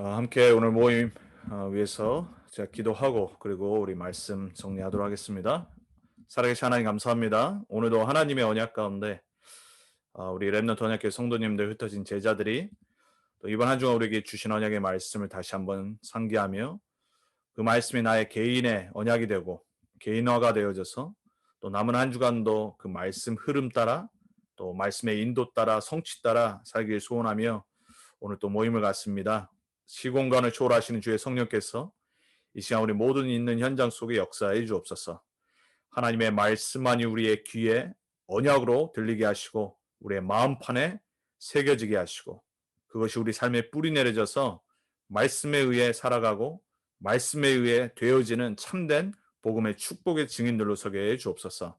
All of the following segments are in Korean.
함께 오늘 모임 위해서 제가 기도하고 그리고 우리 말씀 정리하도록 하겠습니다. 살아계신 하나님 감사합니다. 오늘도 하나님의 언약 가운데 우리 렘넌트 언약교회 성도님들 흩어진 제자들이 또 이번 한 주간 우리에게 주신 언약의 말씀을 다시 한번 상기하며 그 말씀이 나의 개인의 언약이 되고 개인화가 되어져서 또 남은 한 주간도 그 말씀 흐름 따라 또 말씀의 인도 따라 성취 따라 살길 소원하며 오늘 또 모임을 갖습니다. 시공간을 초월하시는 주의 성령께서 이 시간 우리 모든 있는 현장 속에 역사해 주옵소서. 하나님의 말씀만이 우리의 귀에 언약으로 들리게 하시고 우리의 마음판에 새겨지게 하시고 그것이 우리 삶에 뿌리 내려져서 말씀에 의해 살아가고 말씀에 의해 되어지는 참된 복음의 축복의 증인들로 서게 해 주옵소서.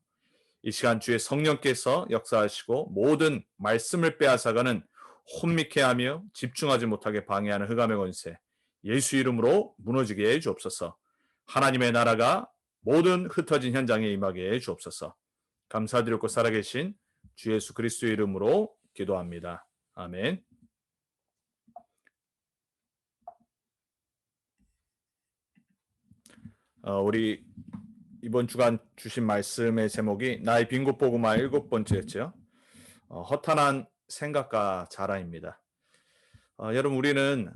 이 시간 주의 성령께서 역사하시고 모든 말씀을 빼앗아가는 혼미케 하며 집중하지 못하게 방해하는 흑암의 권세 예수 이름으로 무너지게 해 주옵소서. 하나님의 나라가 모든 흩어진 현장에 임하게 해 주옵소서. 감사드리고 살아계신 주 예수 그리스도의 이름으로 기도합니다. 아멘. 우리 이번 주간 주신 말씀의 제목이 나의 빈곳복음화 7번째였죠. 허탄한 생각과 자랑입니다. 여러분 우리는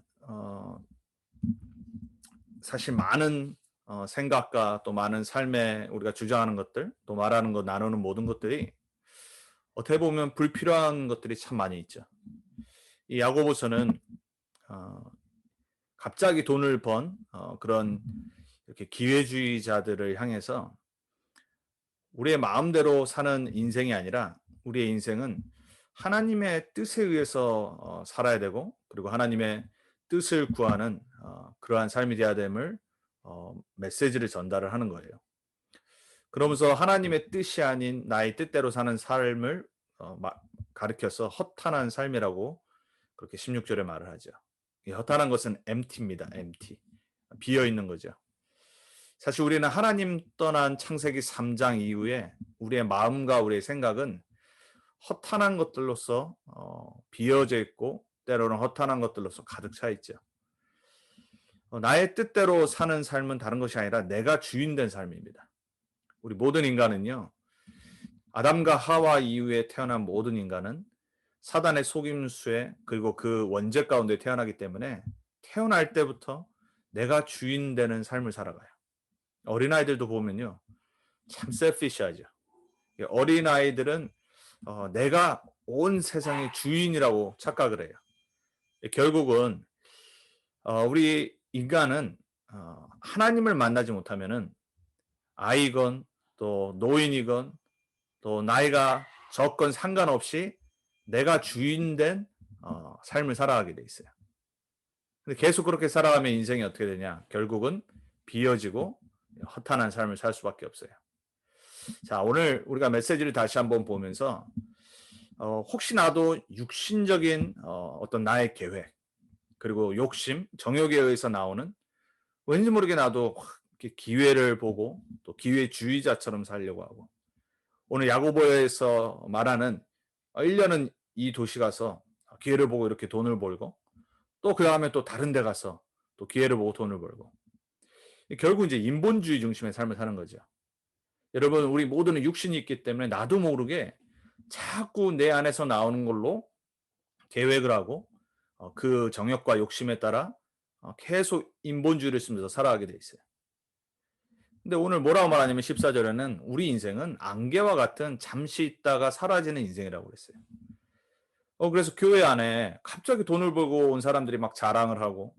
사실 많은 생각과 또 많은 삶에 우리가 주장하는 것들 또 말하는 것 나누는 모든 것들이 어떻게 보면 불필요한 것들이 참 많이 있죠. 이 야고보서는 갑자기 돈을 번 그런 이렇게 기회주의자들을 향해서 우리의 마음대로 사는 인생이 아니라 우리의 인생은 하나님의 뜻에 의해서 살아야 되고 그리고 하나님의 뜻을 구하는 그러한 삶이 되어야 됨을 메시지를 전달을 하는 거예요. 그러면서 하나님의 뜻이 아닌 나의 뜻대로 사는 삶을 가르쳐서 허탄한 삶이라고 그렇게 16절에 말을 하죠. 이 허탄한 것은 empty입니다. empty. 비어있는 거죠. 사실 우리는 하나님 떠난 창세기 3장 이후에 우리의 마음과 우리의 생각은 허탄한 것들로서 비어져 있고 때로는 허탄한 것들로서 가득 차 있죠. 나의 뜻대로 사는 삶은 다른 것이 아니라 내가 주인된 삶입니다. 우리 모든 인간은요. 아담과 하와 이후에 태어난 모든 인간은 사단의 속임수에 그리고 그 원죄 가운데 태어나기 때문에 태어날 때부터 내가 주인되는 삶을 살아가요. 어린아이들도 보면요. 참 셀피시하죠. 어린아이들은 내가 온 세상의 주인이라고 착각을 해요. 결국은 우리 인간은 하나님을 만나지 못하면은 아이건 또 노인이건 또 나이가 적건 상관없이 내가 주인된 삶을 살아가게 돼 있어요. 근데 계속 그렇게 살아가면 인생이 어떻게 되냐? 결국은 비어지고 허탄한 삶을 살 수밖에 없어요. 자, 오늘 우리가 메시지를 다시 한번 보면서 혹시 나도 육신적인 어떤 나의 계획 그리고 욕심, 정욕에 의해서 나오는 왠지 모르게 나도 이렇게 기회를 보고 또 기회주의자처럼 살려고 하고 오늘 야고보에서 말하는 1년은 이 도시 가서 기회를 보고 이렇게 돈을 벌고 또 그 다음에 또 다른 데 가서 또 기회를 보고 돈을 벌고 결국 이제 인본주의 중심의 삶을 사는 거죠. 여러분 우리 모두는 육신이 있기 때문에 나도 모르게 자꾸 내 안에서 나오는 걸로 계획을 하고 그 정욕과 욕심에 따라 계속 인본주의를 쓰면서 살아가게 돼 있어요. 근데 오늘 뭐라고 말하냐면 14절에는 우리 인생은 안개와 같은 잠시 있다가 사라지는 인생이라고 그랬어요. 그래서 교회 안에 갑자기 돈을 벌고 온 사람들이 막 자랑을 하고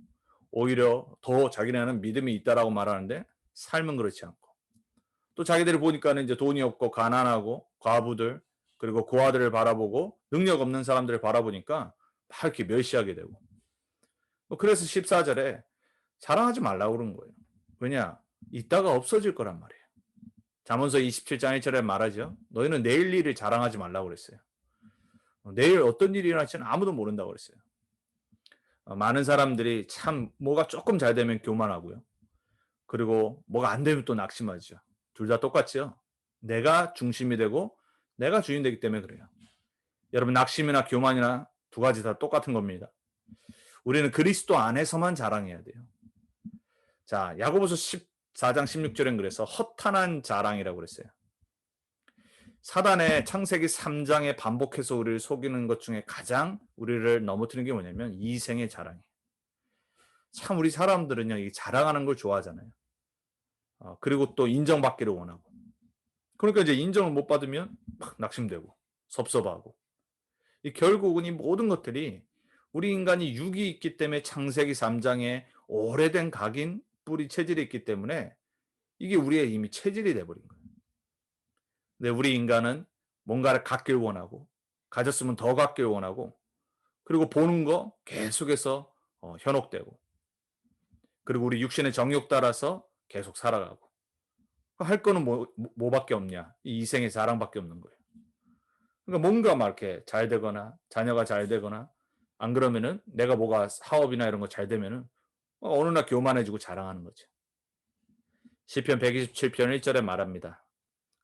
오히려 더 자기네는 믿음이 있다라고 말하는데 삶은 그렇지 않고 또 자기들이 보니까는 이제 돈이 없고 가난하고 과부들 그리고 고아들을 바라보고 능력 없는 사람들을 바라보니까 막 이렇게 멸시하게 되고 그래서 14절에 자랑하지 말라고 그런 거예요. 왜냐? 이따가 없어질 거란 말이에요. 잠언서 27장 1절에 말하죠. 너희는 내일 일을 자랑하지 말라고 그랬어요. 내일 어떤 일이 일어날지는 아무도 모른다고 그랬어요. 많은 사람들이 참 뭐가 조금 잘 되면 교만하고요. 그리고 뭐가 안 되면 또 낙심하죠. 둘 다 똑같죠. 내가 중심이 되고 내가 주인 되기 때문에 그래요. 여러분 낙심이나 교만이나 두 가지 다 똑같은 겁니다. 우리는 그리스도 안에서만 자랑해야 돼요. 자, 야고보서 14장 16절엔 그래서 허탄한 자랑이라고 그랬어요. 사단의 창세기 3장에 반복해서 우리를 속이는 것 중에 가장 우리를 넘어뜨리는 게 뭐냐면 이생의 자랑이에요. 참 우리 사람들은요, 이 자랑하는 걸 좋아하잖아요. 그리고 또 인정받기를 원하고. 그러니까 이제 인정을 못 받으면 막 낙심되고 섭섭하고. 결국은 이 모든 것들이 우리 인간이 육이 있기 때문에 창세기 3장에 오래된 각인 뿌리 체질이 있기 때문에 이게 우리의 이미 체질이 돼버린 거예요. 근데 우리 인간은 뭔가를 갖길 원하고 가졌으면 더 갖길 원하고 그리고 보는 거 계속해서 현혹되고 그리고 우리 육신의 정욕 따라서 계속 살아가고 할 거는 뭐밖에 없냐? 이 이생의 자랑밖에 없는 거예요. 그러니까 뭔가 막 이렇게 잘 되거나 자녀가 잘 되거나 안 그러면은 내가 뭐가 사업이나 이런 거 잘 되면은 어느 날 교만해지고 자랑하는 거죠. 시편 127편 1절에 말합니다.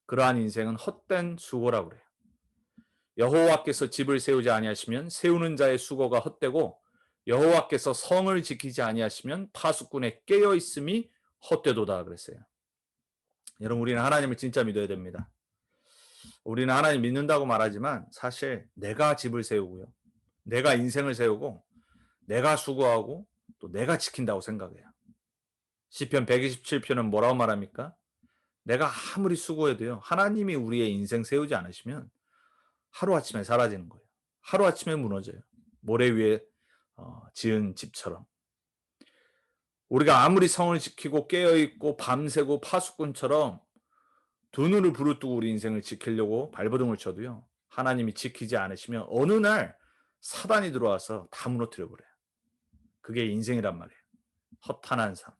그러한 인생은 헛된 수고라고 그래요. 여호와께서 집을 세우지 아니하시면 세우는 자의 수고가 헛되고 여호와께서 성을 지키지 아니하시면 파수꾼의 깨어 있음이 헛되도다 그랬어요. 여러분 우리는 하나님을 진짜 믿어야 됩니다. 우리는 하나님 믿는다고 말하지만 사실 내가 집을 세우고요. 내가 인생을 세우고 내가 수고하고 또 내가 지킨다고 생각해요. 시편 127편은 뭐라고 말합니까? 내가 아무리 수고해도요. 하나님이 우리의 인생 세우지 않으시면 하루아침에 사라지는 거예요. 하루아침에 무너져요. 모래 위에 지은 집처럼. 우리가 아무리 성을 지키고 깨어있고 밤새고 파수꾼처럼 두 눈을 부릅뜨고 우리 인생을 지키려고 발버둥을 쳐도요. 하나님이 지키지 않으시면 어느 날 사단이 들어와서 다 무너뜨려 버려요. 그게 인생이란 말이에요. 허탄한 삶.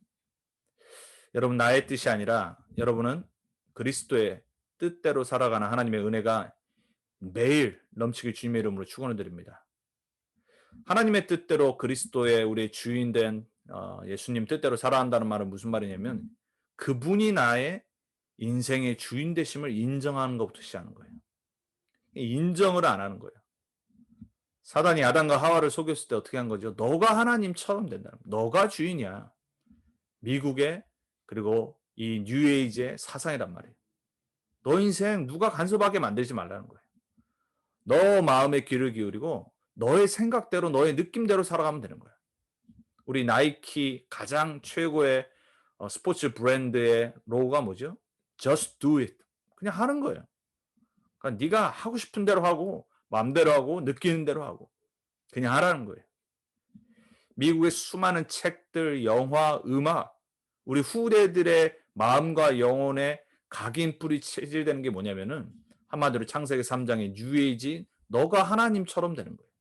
여러분 나의 뜻이 아니라 여러분은 그리스도의 뜻대로 살아가는 하나님의 은혜가 매일 넘치게 주님의 이름으로 축원을 드립니다. 하나님의 뜻대로 그리스도의 우리의 주인된 예수님 뜻대로 살아간다는 말은 무슨 말이냐면 그분이 나의 인생의 주인 되심을 인정하는 것부터 시작하는 거예요. 인정을 안 하는 거예요. 사단이 아담과 하와를 속였을 때 어떻게 한 거죠? 너가 하나님처럼 된다는 거예요. 너가 주인이야. 미국의 그리고 이 뉴에이지의 사상이란 말이에요. 너 인생 누가 간섭하게 만들지 말라는 거예요. 너 마음에 귀를 기울이고 너의 생각대로 너의 느낌대로 살아가면 되는 거예요. 우리 나이키 가장 최고의 스포츠 브랜드의 로고가 뭐죠? Just do it. 그냥 하는 거예요. 그러니까 네가 하고 싶은 대로 하고 마음대로 하고 느끼는 대로 하고 그냥 하라는 거예요. 미국의 수많은 책들, 영화, 음악 우리 후대들의 마음과 영혼에 각인 뿌리 체질되는 게 뭐냐면은 한마디로 창세기 3장의 뉴에이지 너가 하나님처럼 되는 거예요.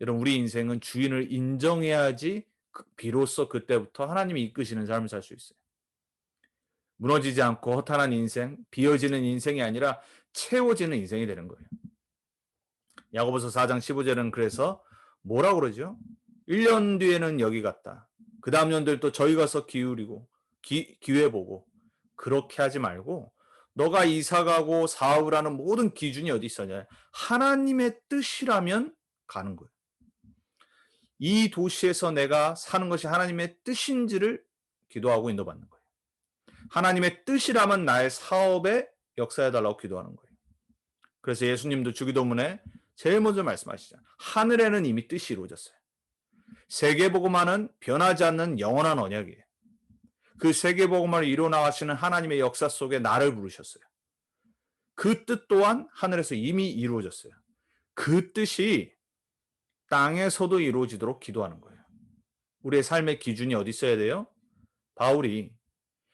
여러분 우리 인생은 주인을 인정해야지 비로소 그때부터 하나님이 이끄시는 삶을 살 수 있어요. 무너지지 않고 허탄한 인생, 비어지는 인생이 아니라 채워지는 인생이 되는 거예요. 야고보서 4장 15절은 그래서 뭐라고 그러죠? 1년 뒤에는 여기 갔다. 그 다음 년들 또 저희 가서 기울이고 기회 보고 그렇게 하지 말고 너가 이사가고 사업을 하는 모든 기준이 어디 있었냐? 하나님의 뜻이라면 가는 거예요. 이 도시에서 내가 사는 것이 하나님의 뜻인지를 기도하고 인도받는 거예요. 하나님의 뜻이라면 나의 사업에 역사해달라고 기도하는 거예요. 그래서 예수님도 주기도문에 제일 먼저 말씀하시잖아요. 하늘에는 이미 뜻이 이루어졌어요. 세계복음화는 변하지 않는 영원한 언약이에요. 그 세계복음화를 이루어나가시는 하나님의 역사 속에 나를 부르셨어요. 그 뜻 또한 하늘에서 이미 이루어졌어요. 그 뜻이 땅에서도 이루어지도록 기도하는 거예요. 우리의 삶의 기준이 어디 있어야 돼요? 바울이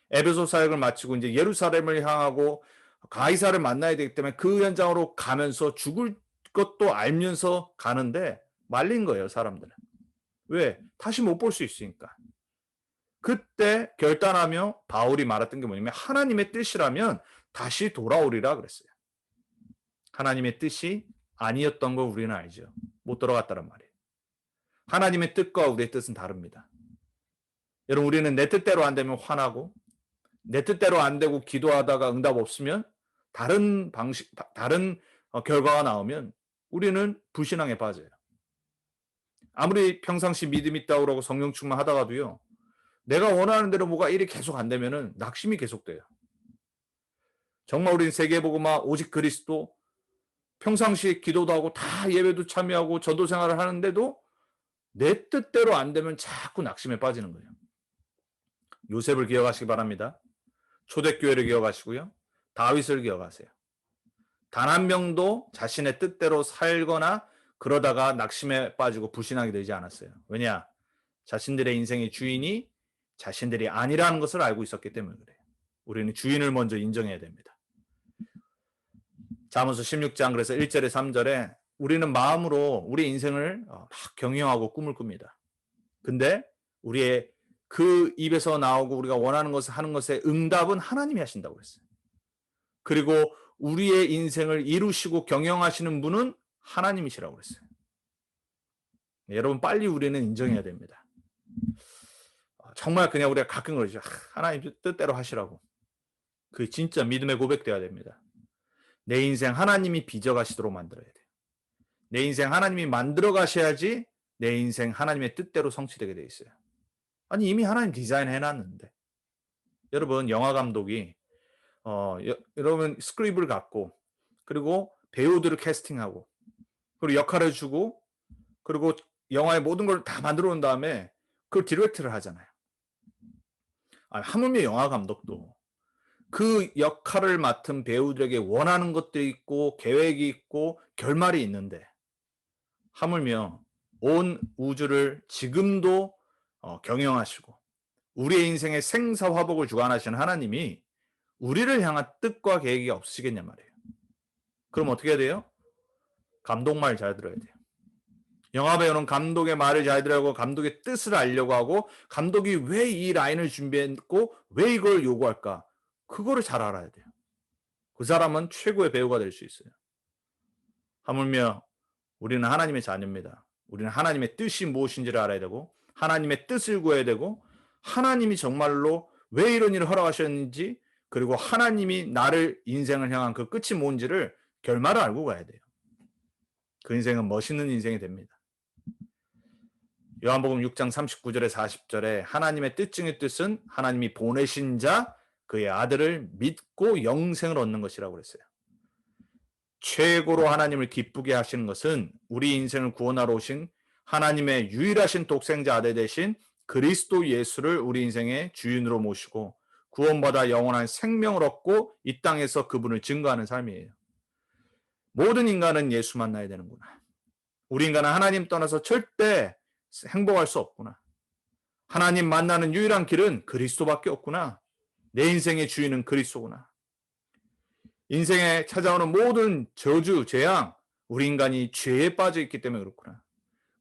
에베소 사역을 마치고 이제 예루살렘을 향하고 가이사를 만나야 되기 때문에 그 현장으로 가면서 죽을 것도 알면서 가는데 말린 거예요, 사람들은. 왜? 다시 못 볼 수 있으니까. 그때 결단하며 바울이 말했던 게 뭐냐면 하나님의 뜻이라면 다시 돌아오리라 그랬어요. 하나님의 뜻이 아니었던 걸 우리는 알죠. 못 돌아갔다는 말이에요. 하나님의 뜻과 우리의 뜻은 다릅니다. 여러분 우리는 내 뜻대로 안 되면 화나고 내 뜻대로 안 되고 기도하다가 응답 없으면 다른 결과가 나오면 우리는 불신앙에 빠져요. 아무리 평상시 믿음 있다고 그러고 성령 충만하다가도요. 내가 원하는 대로 뭐가 일이 계속 안 되면은 낙심이 계속돼요. 정말 우리는 세계복음화 오직 그리스도 평상시에 기도도 하고 다 예배도 참여하고 전도 생활을 하는데도 내 뜻대로 안 되면 자꾸 낙심에 빠지는 거예요. 요셉을 기억하시기 바랍니다. 초대교회를 기억하시고요. 다윗을 기억하세요. 단 한 명도 자신의 뜻대로 살거나 그러다가 낙심에 빠지고 불신하게 되지 않았어요. 왜냐? 자신들의 인생의 주인이 자신들이 아니라는 것을 알고 있었기 때문에 그래요. 우리는 주인을 먼저 인정해야 됩니다. 잠언서 16장 그래서 1절에 3절에 우리는 마음으로 우리 인생을 막 경영하고 꿈을 꿉니다. 근데 우리의 그 입에서 나오고 우리가 원하는 것을 하는 것의 응답은 하나님이 하신다고 했어요. 그리고 우리의 인생을 이루시고 경영하시는 분은 하나님이시라고 그랬어요. 여러분 빨리 우리는 인정해야 됩니다. 정말 그냥 우리가 가끔 그러죠. 하나님 뜻대로 하시라고. 그 진짜 믿음의 고백돼야 됩니다. 내 인생 하나님이 빚어가시도록 만들어야 돼요. 내 인생 하나님이 만들어 가셔야지 내 인생 하나님의 뜻대로 성취되게 돼 있어요. 아니 이미 하나님 디자인 해놨는데. 여러분 영화 감독이 여러분 스크립을 갖고 그리고 배우들을 캐스팅하고 그리고 역할을 주고 그리고 영화의 모든 걸 다 만들어 온 다음에 그걸 디렉트를 하잖아요. 하물며 영화 감독도 그 역할을 맡은 배우들에게 원하는 것들이 있고 계획이 있고 결말이 있는데 하물며 온 우주를 지금도 경영하시고 우리의 인생의 생사화복을 주관하시는 하나님이 우리를 향한 뜻과 계획이 없으시겠냐 말이에요. 그럼 어떻게 해야 돼요? 감독 말 잘 들어야 돼요. 영화 배우는 감독의 말을 잘 들어야 하고 감독의 뜻을 알려고 하고 감독이 왜 이 라인을 준비했고 왜 이걸 요구할까? 그거를 잘 알아야 돼요. 그 사람은 최고의 배우가 될 수 있어요. 하물며 우리는 하나님의 자녀입니다. 우리는 하나님의 뜻이 무엇인지를 알아야 되고 하나님의 뜻을 구해야 되고 하나님이 정말로 왜 이런 일을 허락하셨는지 그리고 하나님이 나를 인생을 향한 그 끝이 뭔지를 결말을 알고 가야 돼요. 그 인생은 멋있는 인생이 됩니다. 요한복음 6장 39절에 40절에 하나님의 뜻 중의 뜻은 하나님이 보내신 자 그의 아들을 믿고 영생을 얻는 것이라고 그랬어요. 최고로 하나님을 기쁘게 하시는 것은 우리 인생을 구원하러 오신 하나님의 유일하신 독생자 아들 되신 그리스도 예수를 우리 인생의 주인으로 모시고 구원받아 영원한 생명을 얻고 이 땅에서 그분을 증거하는 삶이에요. 모든 인간은 예수 만나야 되는구나. 우리 인간은 하나님 떠나서 절대 행복할 수 없구나. 하나님 만나는 유일한 길은 그리스도밖에 없구나. 내 인생의 주인은 그리스도구나. 인생에 찾아오는 모든 저주, 재앙, 우리 인간이 죄에 빠져 있기 때문에 그렇구나.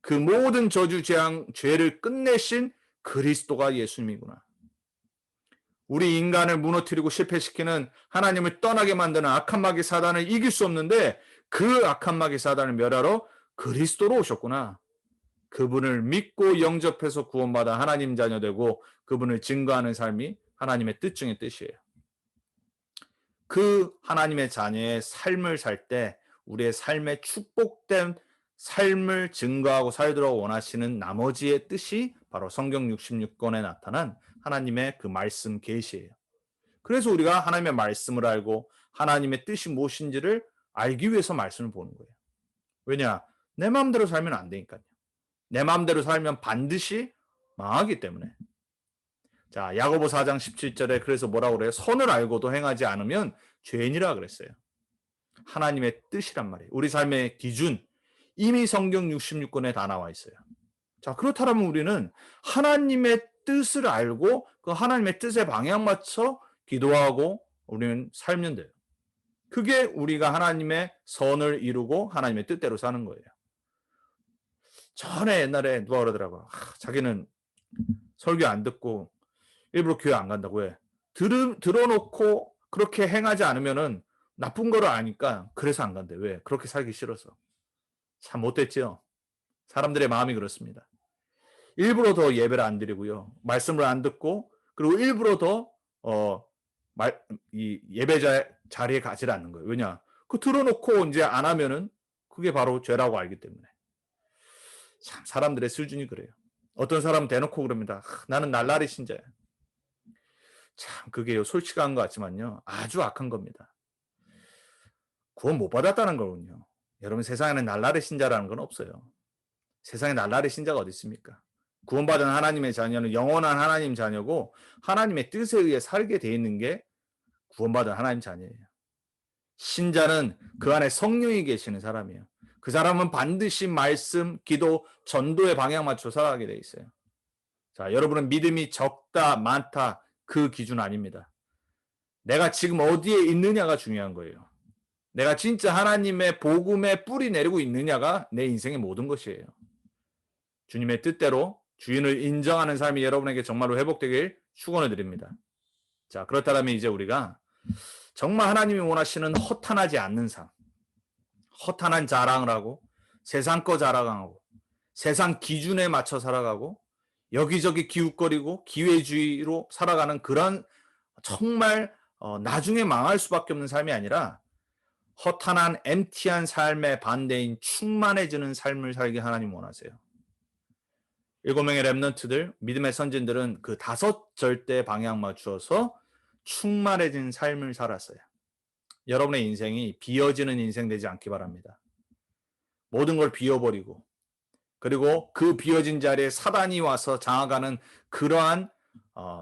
그 모든 저주, 재앙, 죄를 끝내신 그리스도가 예수님이구나. 우리 인간을 무너뜨리고 실패시키는 하나님을 떠나게 만드는 악한 마귀 사단을 이길 수 없는데 그 악한 마귀 사단을 멸하러 그리스도로 오셨구나. 그분을 믿고 영접해서 구원받아 하나님 자녀 되고 그분을 증거하는 삶이 하나님의 뜻 중의 뜻이에요. 그 하나님의 자녀의 삶을 살 때 우리의 삶에 축복된 삶을 증거하고 살도록 원하시는 나머지의 뜻이 바로 성경 66권에 나타난 하나님의 그 말씀 계시예요. 그래서 우리가 하나님의 말씀을 알고 하나님의 뜻이 무엇인지를 알기 위해서 말씀을 보는 거예요. 왜냐? 내 마음대로 살면 안 되니까요. 내 마음대로 살면 반드시 망하기 때문에. 자, 야고보 4장 17절에 그래서 뭐라고 그래요? 선을 알고도 행하지 않으면 죄인이라 그랬어요. 하나님의 뜻이란 말이에요. 우리 삶의 기준 이미 성경 66권에 다 나와 있어요. 자, 그렇다면 우리는 하나님의 뜻을 알고 그 하나님의 뜻에 방향 맞춰 기도하고 우리는 살면 돼요. 그게 우리가 하나님의 선을 이루고 하나님의 뜻대로 사는 거예요. 전에 옛날에 누가 그러더라고요. 자기는 설교 안 듣고 일부러 교회 안 간다고. 왜? 들어놓고 그렇게 행하지 않으면은 나쁜 거를 아니까 그래서 안 간대. 왜? 그렇게 살기 싫어서. 참 못됐죠. 사람들의 마음이 그렇습니다. 일부러 더 예배를 안 드리고요. 말씀을 안 듣고 그리고 일부러 더 이 예배자 자리에 가지 않는 거예요. 왜냐? 그 들어놓고 이제 안 하면은 그게 바로 죄라고 알기 때문에. 참 사람들의 수준이 그래요. 어떤 사람은 대놓고 그럽니다. 나는 날라리 신자야. 참 그게요, 솔직한 것 같지만요, 아주 악한 겁니다. 구원 못 받았다는 거군요. 여러분, 세상에는 날라리 신자라는 건 없어요. 세상에 날라리 신자가 어디 있습니까? 구원받은 하나님의 자녀는 영원한 하나님 자녀고 하나님의 뜻에 의해 살게 돼 있는 게 구원받은 하나님 자녀예요. 신자는 그 안에 성령이 계시는 사람이에요. 그 사람은 반드시 말씀, 기도, 전도의 방향 맞춰 살아가게 돼 있어요. 자, 여러분은 믿음이 적다, 많다, 그 기준 아닙니다. 내가 지금 어디에 있느냐가 중요한 거예요. 내가 진짜 하나님의 복음에 뿌리 내리고 있느냐가 내 인생의 모든 것이에요. 주님의 뜻대로 주인을 인정하는 삶이 여러분에게 정말로 회복되길 축원을 드립니다. 자, 그렇다면 이제 우리가 정말 하나님이 원하시는 허탄하지 않는 삶, 허탄한 자랑을 하고 세상 거 자랑하고 세상 기준에 맞춰 살아가고 여기저기 기웃거리고 기회주의로 살아가는 그런 정말 나중에 망할 수밖에 없는 삶이 아니라 허탄한 엠티한 삶의 반대인 충만해지는 삶을 살게 하나님 원하세요. 7명의 렘넌트들, 믿음의 선진들은 그 5 절대 방향 맞추어서 충만해진 삶을 살았어요. 여러분의 인생이 비어지는 인생 되지 않기 바랍니다. 모든 걸 비워버리고 그리고 그 비어진 자리에 사단이 와서 장악하는 그러한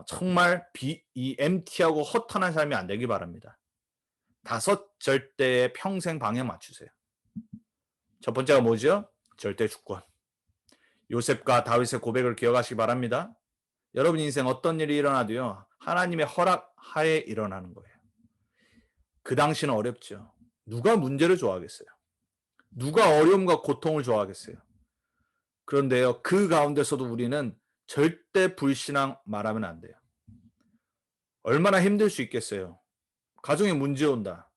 정말 이 엠티하고 허탄한 삶이 안 되기 바랍니다. 5 절대의 평생 방향 맞추세요. 첫 번째가 뭐죠? 절대 주권. 요셉과 다윗의 고백을 기억하시기 바랍니다. 여러분 인생 어떤 일이 일어나도요, 하나님의 허락 하에 일어나는 거예요. 그 당시는 어렵죠. 누가 문제를 좋아하겠어요? 누가 어려움과 고통을 좋아하겠어요? 그런데요, 그 가운데서도 우리는 절대 불신앙 말하면 안 돼요. 얼마나 힘들 수 있겠어요? 가정에 문제 온다.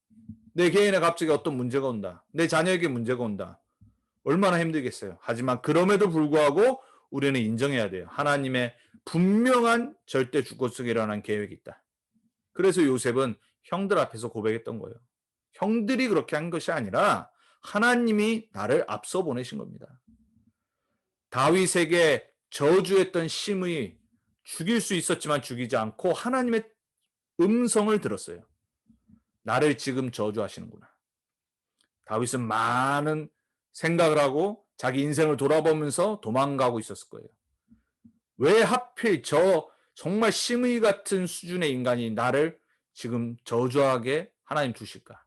내 개인에 갑자기 어떤 문제가 온다. 내 자녀에게 문제가 온다. 얼마나 힘들겠어요. 하지만 그럼에도 불구하고 우리는 인정해야 돼요. 하나님의 분명한 절대 주권 속에 일어난 계획이 있다. 그래서 요셉은 형들 앞에서 고백했던 거예요. 형들이 그렇게 한 것이 아니라 하나님이 나를 앞서 보내신 겁니다. 다윗에게 저주했던 심의 죽일 수 있었지만 죽이지 않고 하나님의 음성을 들었어요. 나를 지금 저주하시는구나. 다윗은 많은 생각을 하고 자기 인생을 돌아보면서 도망가고 있었을 거예요. 왜 하필 저 정말 심의 같은 수준의 인간이 나를 지금 저주하게 하나님 두실까?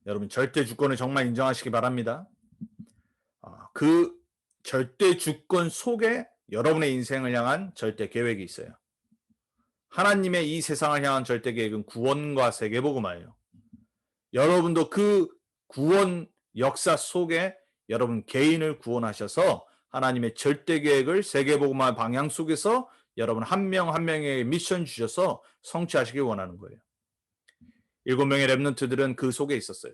여러분, 절대 주권을 정말 인정하시기 바랍니다. 그 절대 주권 속에 여러분의 인생을 향한 절대 계획이 있어요. 하나님의 이 세상을 향한 절대 계획은 구원과 세계복음화예요. 여러분도 그 구원 역사 속에 여러분 개인을 구원하셔서 하나님의 절대 계획을 세계복음화 방향 속에서 여러분 한 명 한 명에게 미션 주셔서 성취하시길 원하는 거예요. 7명의 렘넌트들은 그 속에 있었어요.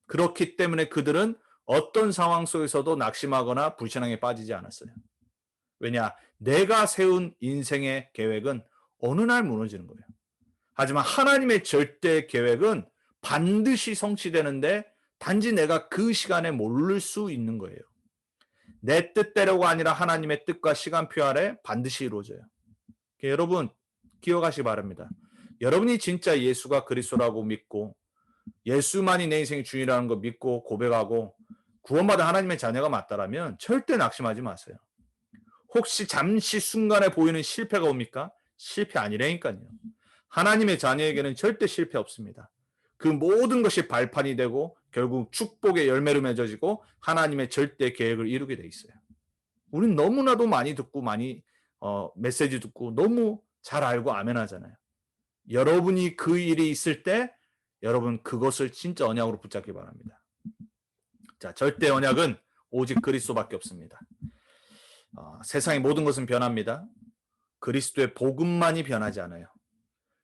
그렇기 때문에 그들은 어떤 상황 속에서도 낙심하거나 불신앙에 빠지지 않았어요. 왜냐? 내가 세운 인생의 계획은 어느 날 무너지는 거예요. 하지만 하나님의 절대 계획은 반드시 성취되는데 단지 내가 그 시간에 모를 수 있는 거예요. 내 뜻대로가 아니라 하나님의 뜻과 시간표 아래 반드시 이루어져요. 여러분 기억하시기 바랍니다. 여러분이 진짜 예수가 그리스도라고 믿고 예수만이 내 인생의 주인이라는 거 믿고 고백하고 구원받은 하나님의 자녀가 맞다라면 절대 낙심하지 마세요. 혹시 잠시 순간에 보이는 실패가 옵니까? 실패 아니라니까요. 하나님의 자녀에게는 절대 실패 없습니다. 그 모든 것이 발판이 되고 결국 축복의 열매로 맺어지고 하나님의 절대 계획을 이루게 돼 있어요. 우리는 너무나도 많이 듣고 많이 메시지 듣고 너무 잘 알고 아멘하잖아요. 여러분이 그 일이 있을 때 여러분 그것을 진짜 언약으로 붙잡기 바랍니다. 자, 절대 언약은 오직 그리스도밖에 없습니다. 세상의 모든 것은 변합니다. 그리스도의 복음만이 변하지 않아요.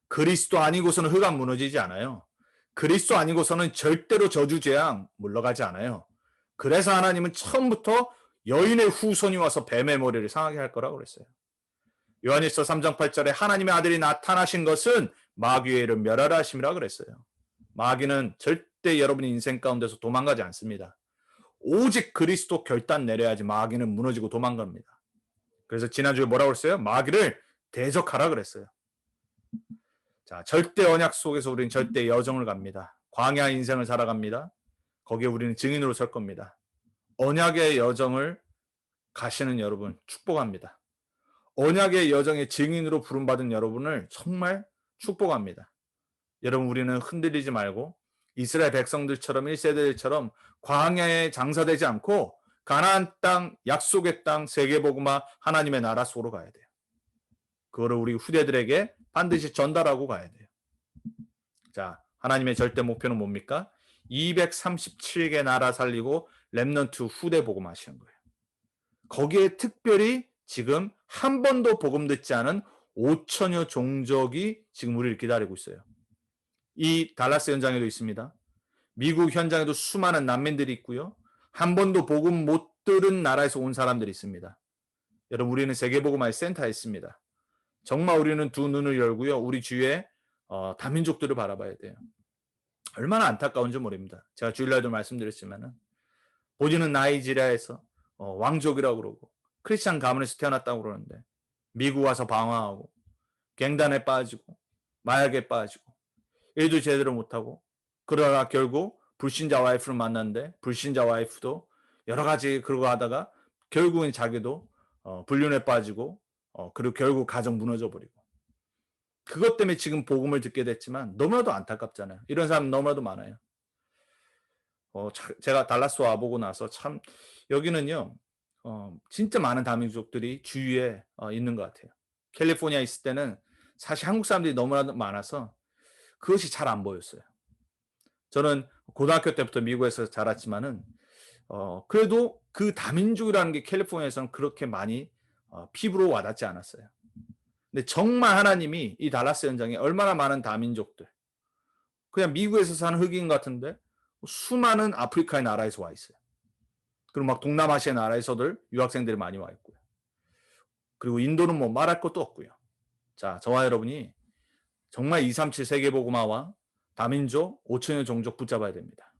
그리스도 아니고서는 흑암 무너지지 않아요. 그리스도 아니고서는 절대로 저주 재앙 물러가지 않아요. 그래서 하나님은 처음부터 여인의 후손이 와서 뱀의 머리를 상하게 할 거라고 그랬어요. 요한일서 3장 8절에 하나님의 아들이 나타나신 것은 마귀의 일을 멸하라 하심이라 그랬어요. 마귀는 절대 여러분의 인생 가운데서 도망가지 않습니다. 오직 그리스도 결단 내려야지 마귀는 무너지고 도망갑니다. 그래서 지난주에 뭐라고 그랬어요? 마귀를 대적하라 그랬어요. 자, 절대 언약 속에서 우리는 절대 여정을 갑니다. 광야 인생을 살아갑니다. 거기에 우리는 증인으로 설 겁니다. 언약의 여정을 가시는 여러분 축복합니다. 언약의 여정의 증인으로 부름받은 여러분을 정말 축복합니다. 여러분, 우리는 흔들리지 말고 이스라엘 백성들처럼 1세대들처럼 광야에 장사되지 않고 가나안 땅, 약속의 땅, 세계복음화 하나님의 나라 속으로 가야 돼요. 그거를 우리 후대들에게 반드시 전달하고 가야 돼요. 자, 하나님의 절대 목표는 뭡니까? 237개 나라 살리고 렘넌트 후대 복음 하시는 거예요. 거기에 특별히 지금 한 번도 복음 듣지 않은 5천여 종족이 지금 우리를 기다리고 있어요. 이 달라스 현장에도 있습니다. 미국 현장에도 수많은 난민들이 있고요. 한 번도 복음 못 들은 나라에서 온 사람들이 있습니다. 여러분, 우리는 세계복음화의 센터에 있습니다. 정말 우리는 두 눈을 열고요. 우리 주위에 다민족들을 바라봐야 돼요. 얼마나 안타까운지 모릅니다. 제가 주일날도 말씀드렸지만은 본인은 나이지리아에서 왕족이라고 그러고 크리스찬 가문에서 태어났다고 그러는데 미국 와서 방황하고 갱단에 빠지고 마약에 빠지고 일도 제대로 못하고 그러다 결국 불신자 와이프를 만났는데 불신자 와이프도 여러 가지 그러고 하다가 결국은 자기도 불륜에 빠지고 그리고 결국 가정 무너져 버리고 그것 때문에 지금 복음을 듣게 됐지만 너무나도 안타깝잖아요. 이런 사람 너무나도 많아요. 제가 달라스 와보고 나서 참 여기는요 진짜 많은 다민족들이 주위에 있는 것 같아요. 캘리포니아 있을 때는 사실 한국 사람들이 너무나도 많아서 그것이 잘 안 보였어요. 저는 고등학교 때부터 미국에서 자랐지만은 그래도 그 다민족이라는 게 캘리포니아에서는 그렇게 많이 피부로 와닿지 않았어요. 근데 정말 하나님이 이 달라스 현장에 얼마나 많은 다민족들, 그냥 미국에서 사는 흑인 같은데 수많은 아프리카의 나라에서 와 있어요. 그리고 막 동남아시아 나라에서들 유학생들이 많이 와 있고요. 그리고 인도는 뭐 말할 것도 없고요. 자, 저와 여러분이 정말 237 세계복음화와 다민족 5천여 종족 붙잡아야 됩니다.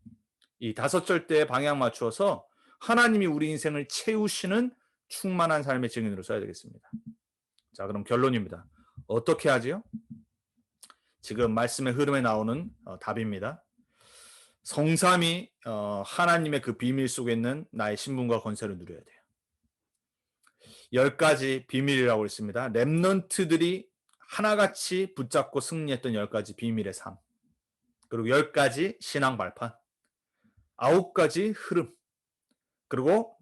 이 다섯 절대에 방향 맞추어서 하나님이 우리 인생을 채우시는 충만한 삶의 증인으로 써야 되겠습니다. 자, 그럼 결론입니다. 어떻게 하지요? 지금 말씀의 흐름에 나오는 답입니다. 성삼이 하나님의 그 비밀 속에 있는 나의 신분과 권세를 누려야 돼요. 10가지 비밀이라고 했습니다. 렘넌트들이 하나같이 붙잡고 승리했던 10가지 비밀의 삶. 그리고 10가지 신앙 발판. 9가지 흐름. 그리고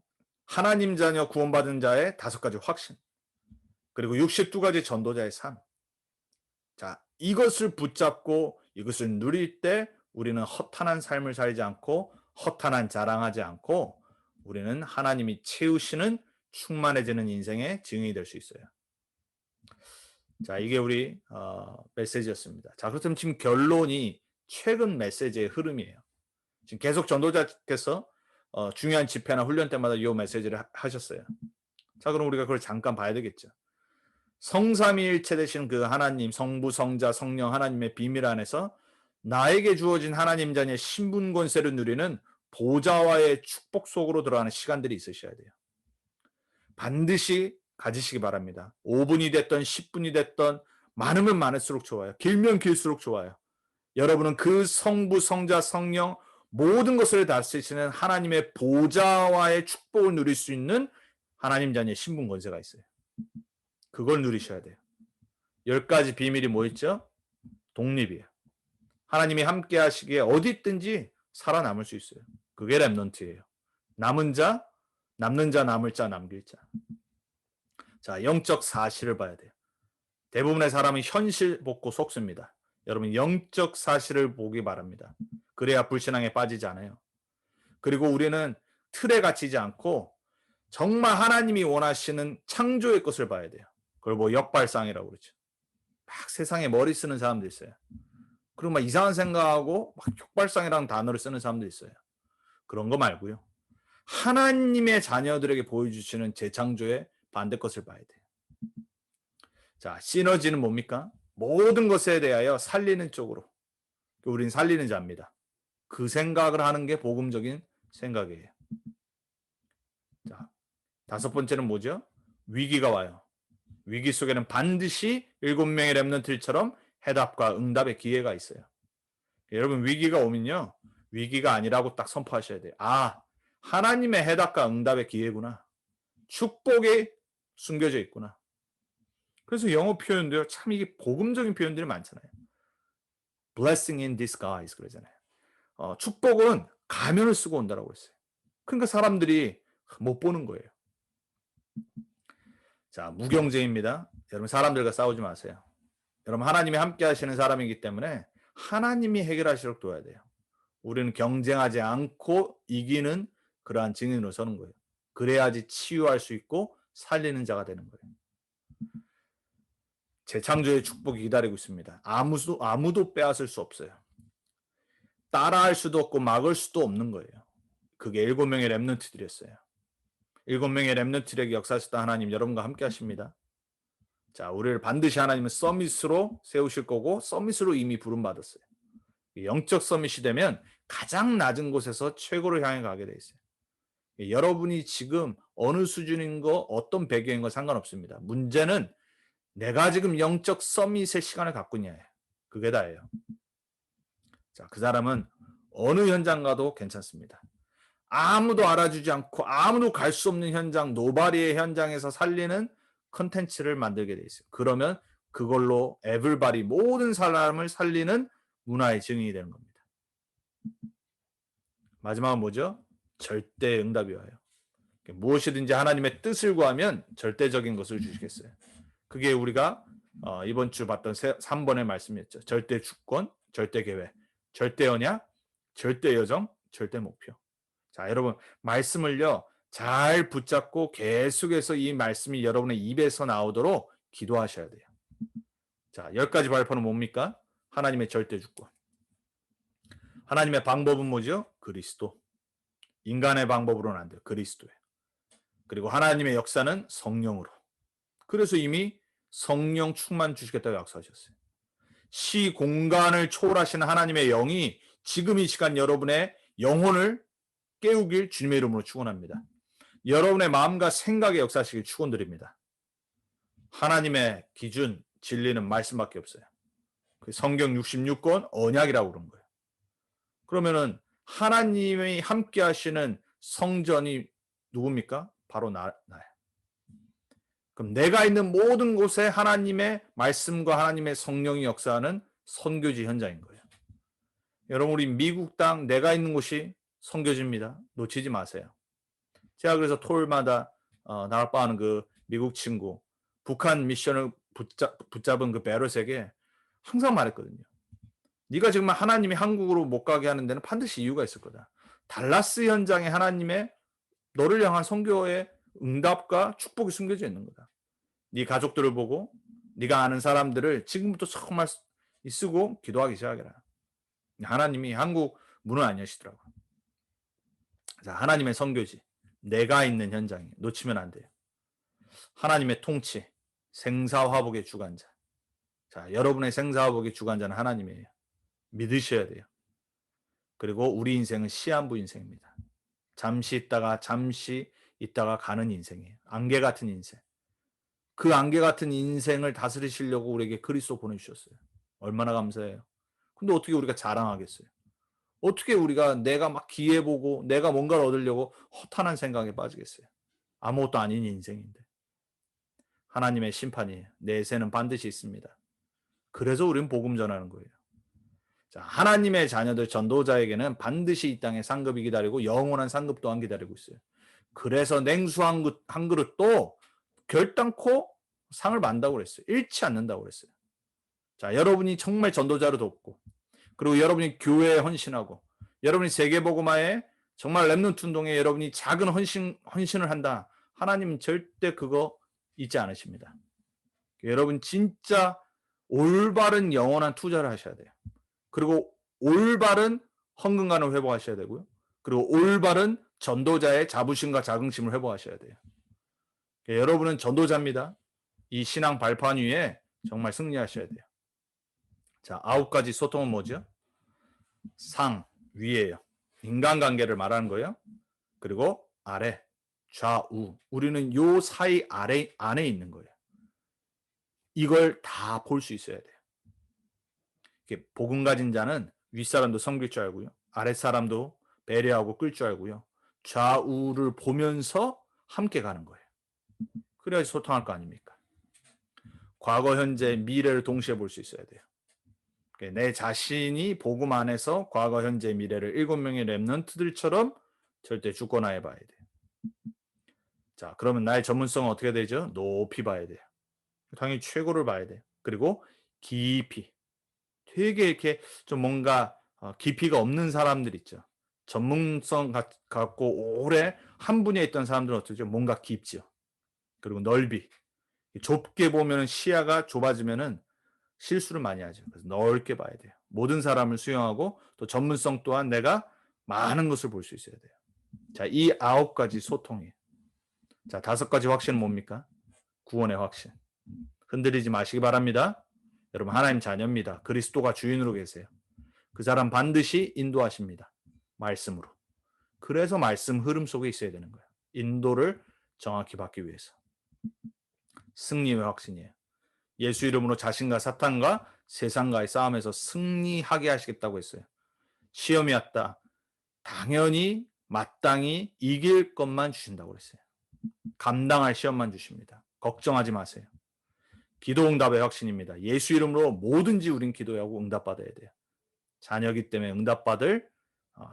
하나님 자녀 구원받은 자의 5가지 확신. 그리고 62가지 전도자의 삶. 자, 이것을 붙잡고 이것을 누릴 때 우리는 허탄한 삶을 살지 않고 허탄한 자랑하지 않고 우리는 하나님이 채우시는 충만해지는 인생의 증인이 될 수 있어요. 자, 이게 우리 메시지였습니다. 자, 그렇다면 지금 결론이 최근 메시지의 흐름이에요. 지금 계속 전도자께서 중요한 집회나 훈련 때마다 이 메시지를 하셨어요. 자, 그럼 우리가 그걸 잠깐 봐야 되겠죠. 성삼위일체 되신 그 하나님, 성부, 성자, 성령 하나님의 비밀 안에서 나에게 주어진 하나님 자녀의 신분 권세를 누리는 보좌와의 축복 속으로 들어가는 시간들이 있으셔야 돼요. 반드시 가지시기 바랍니다. 5분이 됐던 10분이 됐던 많으면 많을수록 좋아요. 길면 길수록 좋아요. 여러분은 그 성부, 성자, 성령 모든 것을 다스리시는 하나님의 보좌와의 축복을 누릴 수 있는 하나님 자녀의 신분 권세가 있어요. 그걸 누리셔야 돼요. 10가지 비밀이 뭐 있죠? 독립이에요. 하나님이 함께 하시기에 어디 있든지 살아남을 수 있어요. 그게 렘넌트예요. 남은 자, 남는 자, 남을 자, 남길 자. 자, 영적 사실을 봐야 돼요. 대부분의 사람은 현실 보고 속습니다. 여러분, 영적 사실을 보기 바랍니다. 그래야 불신앙에 빠지지 않아요. 그리고 우리는 틀에 갇히지 않고 정말 하나님이 원하시는 창조의 것을 봐야 돼요. 그걸 뭐 역발상이라고 그러죠. 막 세상에 머리 쓰는 사람도 있어요. 그리고 막 이상한 생각하고 막 역발상이라는 단어를 쓰는 사람도 있어요. 그런 거 말고요. 하나님의 자녀들에게 보여주시는 재창조의 반대 것을 봐야 돼요. 자, 시너지는 뭡니까? 모든 것에 대하여 살리는 쪽으로. 우린 살리는 자입니다. 그 생각을 하는 게 복음적인 생각이에요. 자, 다섯 번째는 뭐죠? 위기가 와요. 위기 속에는 반드시 7명의 렘넌트처럼 해답과 응답의 기회가 있어요. 여러분 위기가 오면요. 위기가 아니라고 딱 선포하셔야 돼요. 아, 하나님의 해답과 응답의 기회구나. 축복이 숨겨져 있구나. 그래서 영어 표현도요. 참 이게 복음적인 표현들이 많잖아요. blessing in disguise 그러잖아요. 축복은 가면을 쓰고 온다라고 했어요. 그러니까 사람들이 못 보는 거예요. 자, 무경쟁입니다. 여러분 사람들과 싸우지 마세요. 여러분 하나님이 함께 하시는 사람이기 때문에 하나님이 해결하시도록 도와야 돼요. 우리는 경쟁하지 않고 이기는 그러한 증인으로 서는 거예요. 그래야지 치유할 수 있고 살리는 자가 되는 거예요. 재창조의 축복이 기다리고 있습니다. 아무도 빼앗을 수 없어요. 따라할 수도 없고 막을 수도 없는 거예요. 그게 7명의 렘넌트들이었어요. 7명의 렘넌트들에게 역사하셨던 하나님 여러분과 함께 하십니다. 자, 우리를 반드시 하나님은 서밋으로 세우실 거고 서밋으로 이미 부름받았어요. 영적 서밋이 되면 가장 낮은 곳에서 최고를 향해 가게 돼 있어요. 여러분이 지금 어느 수준인 거 어떤 배경인 거 상관없습니다. 문제는 내가 지금 영적 서밋의 시간을 갖고 있냐예요. 그게 다예요. 자, 그 사람은 어느 현장 가도 괜찮습니다. 아무도 알아주지 않고 아무도 갈 수 없는 현장, 노바리의 현장에서 살리는 컨텐츠를 만들게 돼 있어요. 그러면 그걸로 에블바리 모든 사람을 살리는 문화의 증인이 되는 겁니다. 마지막은 뭐죠? 절대 응답이 와요. 무엇이든지 하나님의 뜻을 구하면 절대적인 것을 주시겠어요. 그게 우리가 이번 주 봤던 3번의 말씀이었죠. 절대 주권, 절대 계획, 절대 언약, 절대 여정, 절대 목표. 자, 여러분 말씀을요 잘 붙잡고 계속해서 이 말씀이 여러분의 입에서 나오도록 기도하셔야 돼요. 자, 10가지 발표는 뭡니까? 하나님의 절대 주권. 하나님의 방법은 뭐죠? 그리스도. 인간의 방법으로는 안 돼요. 그리스도예요. 그리고 하나님의 역사는 성령으로. 그래서 이미 성령 충만 주시겠다고 약속하셨어요. 시 공간을 초월하시는 하나님의 영이 지금 이 시간 여러분의 영혼을 깨우길 주님의 이름으로 축원합니다. 여러분의 마음과 생각에 역사하시길 축원드립니다. 하나님의 기준, 진리는 말씀밖에 없어요. 성경 66권 언약이라고 그런 거예요. 그러면은 하나님이 함께 하시는 성전이 누굽니까? 바로 나예요. 그럼 내가 있는 모든 곳에 하나님의 말씀과 하나님의 성령이 역사하는 선교지 현장인 거예요. 여러분 우리 미국 땅 내가 있는 곳이 선교지입니다. 놓치지 마세요. 제가 그래서 토요일마다 나락바하는 그 미국 친구 북한 미션을 붙잡은 그 베럿에게 항상 말했거든요. 네가 정말 하나님이 한국으로 못 가게 하는 데는 반드시 이유가 있을 거다. 달라스 현장에 하나님의 너를 향한 선교의 응답과 축복이 숨겨져 있는 거다. 네 가족들을 보고 네가 아는 사람들을 지금부터 정말 쓰고 기도하기 시작해라. 하나님이 한국 문을 안 여시더라고요. 자, 하나님의 선교지. 내가 있는 현장에 놓치면 안 돼요. 하나님의 통치, 생사화복의 주관자. 자, 여러분의 생사화복의 주관자는 하나님이에요. 믿으셔야 돼요. 그리고 우리 인생은 시한부 인생입니다. 잠시 있다가 가는 인생이에요. 안개 같은 인생. 그 안개 같은 인생을 다스리시려고 우리에게 그리스도 보내주셨어요. 얼마나 감사해요. 근데 어떻게 우리가 자랑하겠어요? 어떻게 우리가 내가 막 기회 보고 내가 뭔가를 얻으려고 허탄한 생각에 빠지겠어요? 아무것도 아닌 인생인데. 하나님의 심판이에요. 내세는 반드시 있습니다. 그래서 우리는 복음 전하는 거예요. 자, 하나님의 자녀들 전도자에게는 반드시 이 땅에 상급이 기다리고 영원한 상급 또한 기다리고 있어요. 그래서 냉수 한 그릇도 결단코 상을 만다고 그랬어요. 잃지 않는다고 그랬어요. 자, 여러분이 정말 전도자로 돕고 그리고 여러분이 교회에 헌신하고 여러분이 세계복음화에 정말 렘넌트 운동에 여러분이 작은 헌신을 한다. 하나님은 절대 그거 잊지 않으십니다. 여러분 진짜 올바른 영원한 투자를 하셔야 돼요. 그리고 올바른 헌금관을 회복하셔야 되고요. 그리고 올바른 전도자의 자부심과 자긍심을 회복하셔야 돼요. 여러분은 전도자입니다. 이 신앙 발판 위에 정말 승리하셔야 돼요. 자, 9가지 소통은 뭐죠? 상, 위에요. 인간관계를 말하는 거예요. 그리고 아래, 좌우. 우리는 요 사이 안에 있는 거예요. 이걸 다 볼 수 있어야 돼요. 이렇게 복음 가진 자는 윗사람도 섬길 줄 알고요. 아랫사람도 배려하고 끌 줄 알고요. 좌우를 보면서 함께 가는 거예요. 그래야지 소통할 거 아닙니까? 과거, 현재, 미래를 동시에 볼 수 있어야 돼요. 내 자신이 복음 안에서 과거, 현재, 미래를 7명의 렘넌트들처럼 절대 주권하에 봐야 돼요. 자, 그러면 나의 전문성은 어떻게 되죠? 높이 봐야 돼요. 당연히 최고를 봐야 돼요. 그리고 깊이. 되게 이렇게 좀 뭔가 깊이가 없는 사람들 있죠. 전문성 갖고 오래 한 분야에 있던 사람들은 어떻죠? 뭔가 깊죠. 그리고 넓이. 좁게 보면 시야가 좁아지면은 실수를 많이 하죠. 그래서 넓게 봐야 돼요. 모든 사람을 수용하고 또 전문성 또한 내가 많은 것을 볼 수 있어야 돼요. 자, 이 9가지 소통이에요. 자, 5가지 확신은 뭡니까? 구원의 확신. 흔들리지 마시기 바랍니다. 여러분 하나님 자녀입니다. 그리스도가 주인으로 계세요. 그 사람 반드시 인도하십니다. 말씀으로. 그래서 말씀 흐름 속에 있어야 되는 거예요. 인도를 정확히 받기 위해서. 승리의 확신이에요. 예수 이름으로 자신과 사탄과 세상과의 싸움에서 승리하게 하시겠다고 했어요. 시험이 왔다. 당연히 마땅히 이길 것만 주신다고 그랬어요. 감당할 시험만 주십니다. 걱정하지 마세요. 기도 응답의 확신입니다. 예수 이름으로 뭐든지 우린 기도하고 응답받아야 돼요. 자녀이기 때문에 응답받을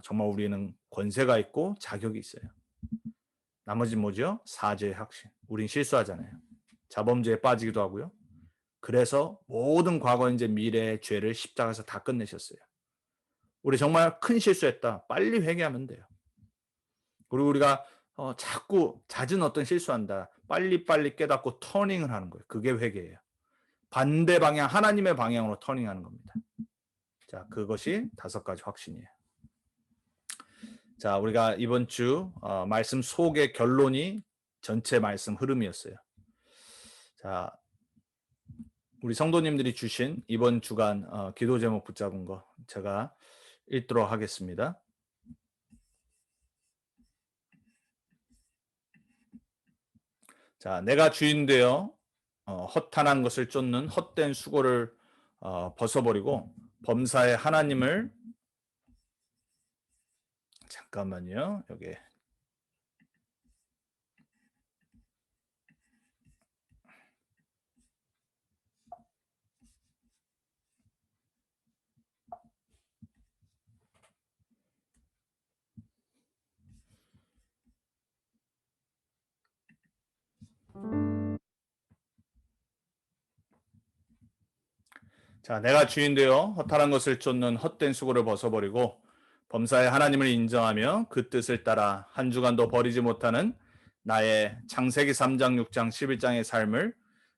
정말 우리는 권세가 있고 자격이 있어요. 나머지는 뭐죠? 사죄의 확신. 우린 실수하잖아요. 자범죄에 빠지기도 하고요. 그래서 모든 과거, 현재, 미래의 죄를 십자가에서 다 끝내셨어요. 우리 정말 큰 실수했다. 빨리 회개하면 돼요. 그리고 우리가 자꾸 잦은 어떤 실수한다. 빨리빨리 깨닫고 터닝을 하는 거예요. 그게 회개예요. 반대 방향, 하나님의 방향으로 터닝하는 겁니다. 자, 그것이 5가지 확신이에요. 자, 우리가 이번 주 말씀 속의 결론이 전체 말씀 흐름이었어요. 자, 우리 성도님들이 주신 이번 주간 기도 제목 붙잡은 거 제가 읽도록 하겠습니다. 자, 내가 주인 되어 허탄한 것을 쫓는 헛된 수고를 벗어버리고 범사의 하나님을 잠깐만요. 여기 자, 내가 주인 되어 허탄한 것을 쫓는 헛된 수고를 벗어버리고 범사의 하나님을 인정하며 그 뜻을 따라 한 주간도 버리지 못하는 나의 창세기 3장, 6장, 11장의 삶을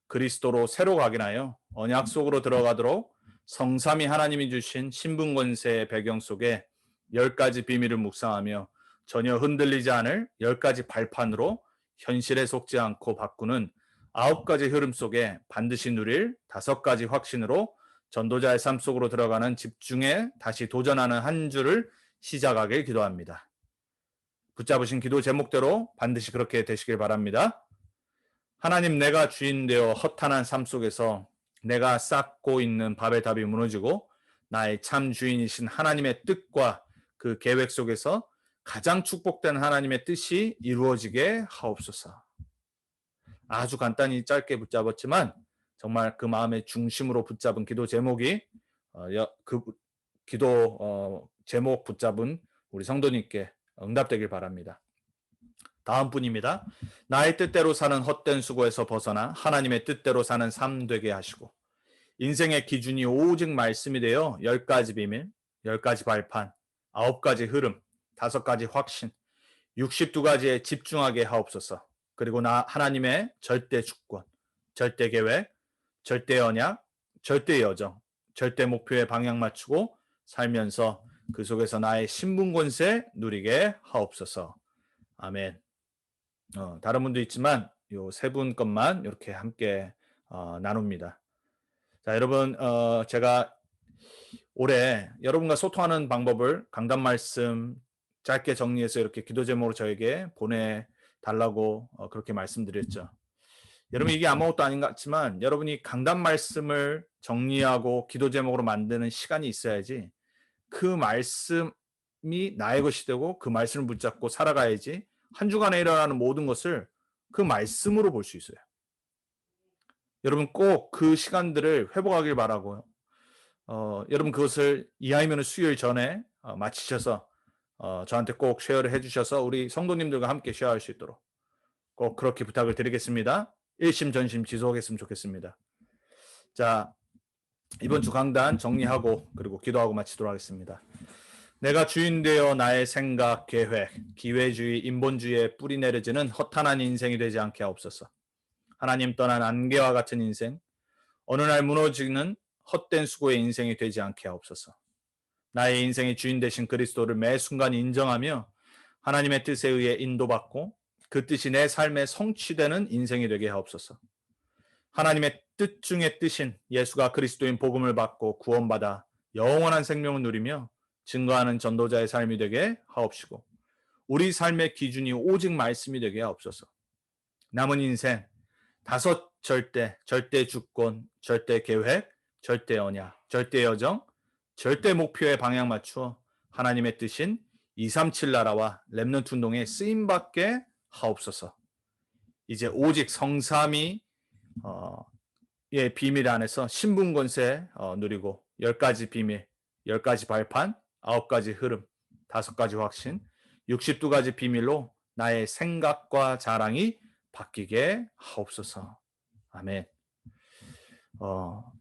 그리스도로 새로 각인하여 언약 속으로 들어가도록 성삼위 하나님이 주신 신분 권세의 배경 속에 10가지 비밀을 묵상하며 전혀 흔들리지 않을 10가지 발판으로 현실에 속지 않고 바꾸는 9가지 흐름 속에 반드시 누릴 5가지 확신으로 전도자의 삶 속으로 들어가는 집중에 다시 도전하는 한 주를 시작하길 기도합니다. 붙잡으신 기도 제목대로 반드시 그렇게 되시길 바랍니다. 하나님, 내가 주인 되어 허탄한 삶 속에서 내가 쌓고 있는 밥의 답이 무너지고 나의 참 주인이신 하나님의 뜻과 그 계획 속에서 가장 축복된 하나님의 뜻이 이루어지게 하옵소서. 아주 간단히 짧게 붙잡았지만 정말 그 마음의 중심으로 붙잡은 기도 제목이 그 기도 제목 붙잡은 우리 성도님께 응답되길 바랍니다. 다음 분입니다. 나의 뜻대로 사는 헛된 수고에서 벗어나 하나님의 뜻대로 사는 삶 되게 하시고 인생의 기준이 오직 말씀이 되어 10가지 비밀, 10가지 발판, 9가지 흐름, 5가지 확신, 62가지에 집중하게 하옵소서. 그리고 나 하나님의 절대 주권, 절대 계획, 절대 언약, 절대 여정, 절대 목표에 방향 맞추고 살면서 그 속에서 나의 신분 권세 누리게 하옵소서. 아멘. 다른 분도 있지만 요 세 분 것만 이렇게 함께 나눕니다. 자, 여러분 제가 올해 여러분과 소통하는 방법을 강단 말씀 짧게 정리해서 이렇게 기도 제목으로 저에게 달라고 그렇게 말씀드렸죠. 여러분, 이게 아무것도 아닌 것 같지만 여러분이 강단 말씀을 정리하고 기도 제목으로 만드는 시간이 있어야지 그 말씀이 나의 것이 되고 그 말씀을 붙잡고 살아가야지 한 주간에 일어나는 모든 것을 그 말씀으로 볼 수 있어요. 여러분 꼭 그 시간들을 회복하길 바라고요. 여러분 그것을 이하이면 수요일 전에 마치셔서 저한테 꼭 쉐어를 해주셔서 우리 성도님들과 함께 쉐어할 수 있도록 꼭 그렇게 부탁을 드리겠습니다. 일심전심 지속했으면 좋겠습니다. 자, 이번 주 강단 정리하고 그리고 기도하고 마치도록 하겠습니다. 내가 주인 되어 나의 생각, 계획, 기회주의, 인본주의에 뿌리 내려지는 허탄한 인생이 되지 않게 하옵소서. 하나님 떠난 안개와 같은 인생, 어느 날 무너지는 헛된 수고의 인생이 되지 않게 하옵소서. 나의 인생의 주인 되신 그리스도를 매 순간 인정하며 하나님의 뜻에 의해 인도받고 그 뜻이 내 삶에 성취되는 인생이 되게 하옵소서. 하나님의 뜻 중의 뜻인 예수가 그리스도인 복음을 받고 구원받아 영원한 생명을 누리며 증거하는 전도자의 삶이 되게 하옵시고 우리 삶의 기준이 오직 말씀이 되게 하옵소서. 남은 인생 5 절대, 절대 주권, 절대 계획, 절대 언약, 절대 여정, 절대 목표에 방향 맞추어 하나님의 뜻인 237 나라와 렘넌트 운동에 쓰임받게 하옵소서. 이제 오직 성삼위 의 비밀 안에서 신분 권세 누리고 10가지 비밀, 10가지 발판, 9가지 흐름, 5가지 확신, 62가지 비밀로 나의 생각과 자랑이 바뀌게 하옵소서. 아멘.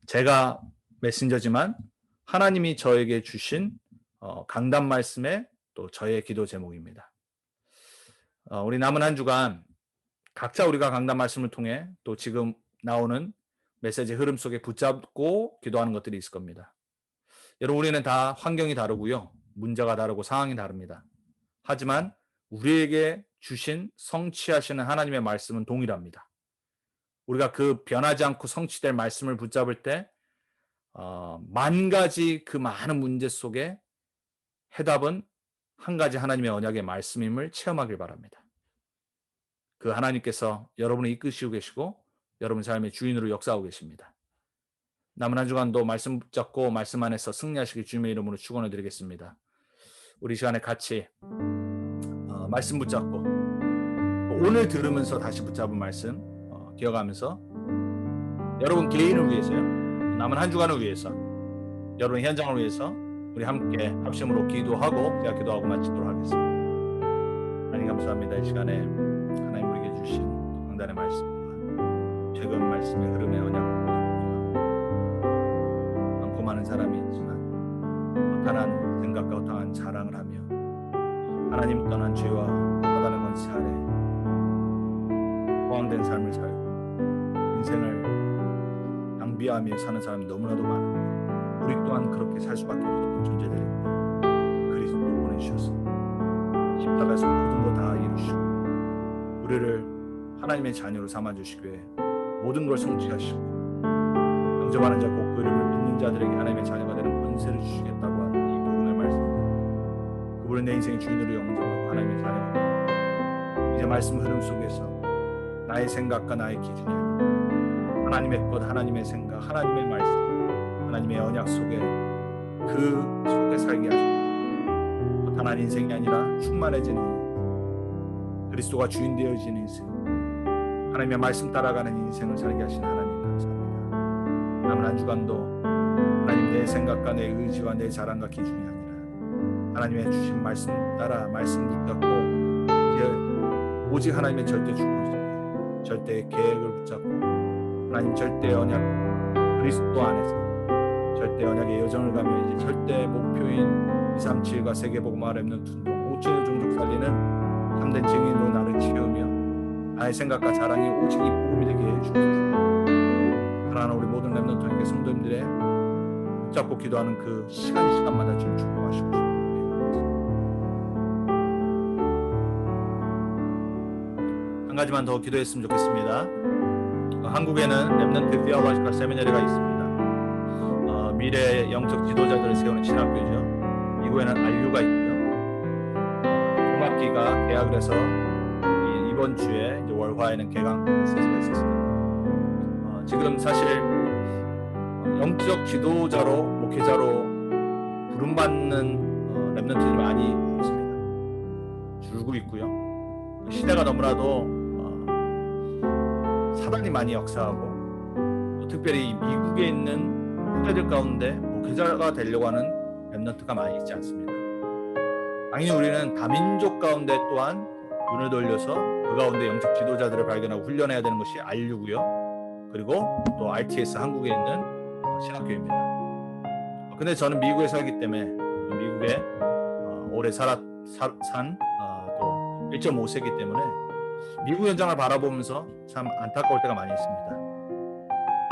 제가 메신저지만 하나님이 저에게 주신 강단 말씀에 또 저의 기도 제목입니다. 우리 남은 한 주간 각자 우리가 강단 말씀을 통해 또 지금 나오는 메시지 흐름 속에 붙잡고 기도하는 것들이 있을 겁니다. 여러분 우리는 다 환경이 다르고요. 문제가 다르고 상황이 다릅니다. 하지만 우리에게 주신 성취하시는 하나님의 말씀은 동일합니다. 우리가 그 변하지 않고 성취될 말씀을 붙잡을 때 만 가지 그 많은 문제 속에 해답은 한 가지 하나님의 언약의 말씀임을 체험하길 바랍니다. 그 하나님께서 여러분을 이끄시고 계시고 여러분 삶의 주인으로 역사하고 계십니다. 남은 한 주간도 말씀 붙잡고 말씀 안에서 승리하시길 주님의 이름으로 축원을 드리겠습니다. 우리 시간에 같이 말씀 붙잡고 오늘 들으면서 다시 붙잡은 말씀 기억하면서 여러분 개인을 위해서요. 남은 한 주간을 위해서 여러분 현장을 위해서 우리 함께 합심으로 기도하고 제가 기도하고 마치도록 하겠습니다. 하나님 감사합니다. 이 시간에 하나님 우리에게 주신 강단의 말씀과 최근 말씀의 흐름의 언약 많고 많은 사람이 있지만 허탄한 생각과 허탄한 자랑을 하며 하나님 떠난 죄와 허탄의 권세 아래 포항된 삶을 살고 인생을 낭비하며 사는 사람이 너무나도 많은데 우리 또한 그렇게 살 수밖에 없었던 존재들인데 그리스도를 보내주셔서 십자가에서 모든 것 다 이루시고 우리를 하나님의 자녀로 삼아주시기에 모든 걸 성취하시고 영접하는 자 곧 그 이름을 믿는 자들에게 하나님의 자녀가 되는 권세를 주시겠다고 하는 이 복음의 말씀을 그분을 내 인생의 주인으로 영접하고 하나님의 자녀가 되는 이제 말씀 흐름 속에서 나의 생각과 나의 기준이 아니라 하나님의 것, 하나님의 생각, 하나님의 말씀, 하나님의 언약 속에 그 속에 살게 하시고 허탄한 인생이 아니라 충만해지는 그리스도가 주인 되어지는 인생, 하나님의 말씀 따라가는 인생을 살게 하신 하나님 감사합니다. 남은 한 주간도 하나님 내 생각과 내 의지와 내 자랑과 기준이 아니라 하나님의 주신 말씀 따라 말씀 붙잡고 이제 오직 하나님의 절대 주권 속에 절대의 계획을 붙잡고 하나님 절대 언약 그리스도 안에서 절대 언약의 여정을 가며 이제 절대 목표인 237과 세계복음화 렘넌트 운동 5천의 종족 살리는 참된 증인으로 나를 치우며 나의 생각과 자랑이 오직 이 복음이 되게 해주옵소서. 그러나 우리 모든 렘넌트 함께 성도님들의 붙잡고 기도하는 그 시간마다 주님 축복하시고 한 가지만 더 기도했으면 좋겠습니다. 한국에는 렘넌트 디어로지컬 세미나리가 있습니다. 미래의 영적 지도자들을 세우는 신학교죠. 미국에는 RU가 있고요. 공학기가 계약을 해서 이번 이번 주에 이제 월화에는 개강 메시지가 있었습니다. 지금 사실 영적 지도자로 목회자로 부름받는 렘넌트들이 많이 없습니다. 줄고 있고요. 시대가 너무나도 사단이 많이 역사하고 또 특별히 미국에 있는 후대들 가운데 목회자가 되려고 하는 렘넌트가 많이 있지 않습니다. 당연히 우리는 다민족 가운데 또한 눈을 돌려서 그 가운데 영적 지도자들을 발견하고 훈련해야 되는 것이 RU고요. 그리고 또 RTS 한국에 있는 신학교입니다. 근데 저는 미국에 살기 때문에 미국에 오래 산 또 1.5세기 때문에 미국 현장을 바라보면서 참 안타까울 때가 많이 있습니다.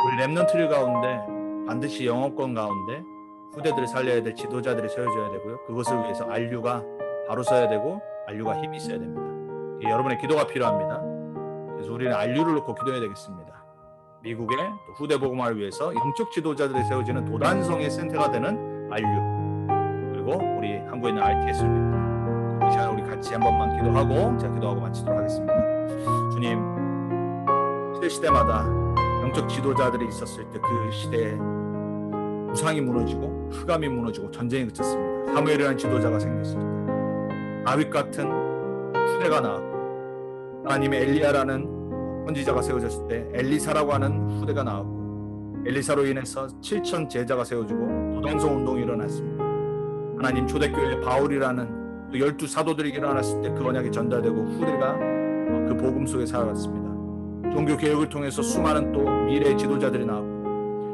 우리 렘넌트들 가운데 반드시 영어권 가운데 후대들을 살려야 될 지도자들이 세워져야 되고요. 그것을 위해서 RU가 바로 서야 되고 RU가 힘이 있어야 됩니다. 여러분의 기도가 필요합니다. 그래서 우리는 RU를 놓고 기도해야 되겠습니다. 미국의 또 후대 복음화를 위해서 영적 지도자들이 세워지는 도단성의 센터가 되는 RU, 그리고 우리 한국에 있는 RTS를 위해서 이 시간 우리 같이 한 번만 기도하고 제가 기도하고 마치도록 하겠습니다. 주님, 시대마다 영적 지도자들이 있었을 때 그 시대에 우상이 무너지고 흑암이 무너지고 전쟁이 그쳤습니다. 사무엘이라는 지도자가 생겼을 때 다윗 같은 후대가 나왔고, 하나님의 엘리야라는 선지자가 세워졌을 때 엘리사라고 하는 후대가 나왔고, 엘리사로 인해서 7천 제자가 세워지고 도단성 운동이 일어났습니다. 하나님 초대교회 바울이라는 또 12 사도들이 일어났을 때 그 언약이 전달되고 후대가 그 복음 속에 살아갔습니다. 종교 개혁을 통해서 수많은 또 미래의 지도자들이 나왔고,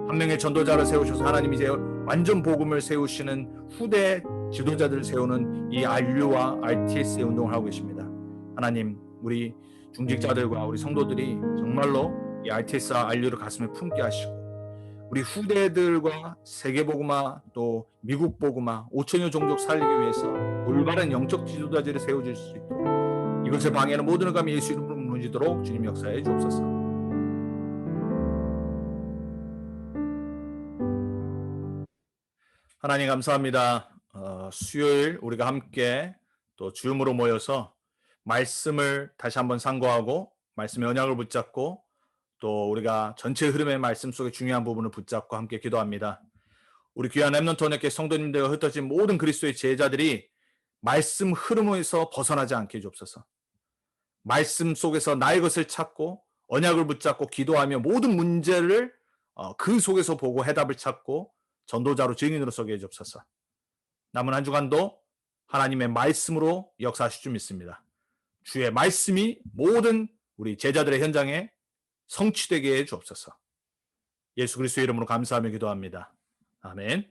한 명의 전도자를 세우셔서 하나님이 이제 완전 복음을 세우시는 후대 지도자들을 세우는 이 RU와 RTS의 운동을 하고 계십니다. 하나님, 우리 중직자들과 우리 성도들이 정말로 이 RTS와 RU를 가슴에 품게 하시고, 우리 후대들과 세계복음화 또 미국 복음화 5천여 종족 살리기 위해서 올바른 영적 지도자들을 세워줄 수 있도록, 이것을 방해하는 모든 감이 예수 이름으로 무너지도록 주님 역사해 주옵소서. 하나님 감사합니다. 수요일 우리가 함께 또 주음으로 모여서 말씀을 다시 한번 상고하고 말씀의 언약을 붙잡고 또 우리가 전체 흐름의 말씀 속의 중요한 부분을 붙잡고 함께 기도합니다. 우리 귀한 렘넌트 언약궤 성도님들과 흩어진 모든 그리스도의 제자들이 말씀 흐름에서 벗어나지 않게 해주옵소서. 말씀 속에서 나의 것을 찾고 언약을 붙잡고 기도하며 모든 문제를 그 속에서 보고 해답을 찾고 전도자로 증인으로 서게 해주옵소서. 남은 한 주간도 하나님의 말씀으로 역사하실 줄 믿습니다. 주의 말씀이 모든 우리 제자들의 현장에 성취되게 해 주옵소서. 예수 그리스도의 이름으로 감사하며 기도합니다. 아멘.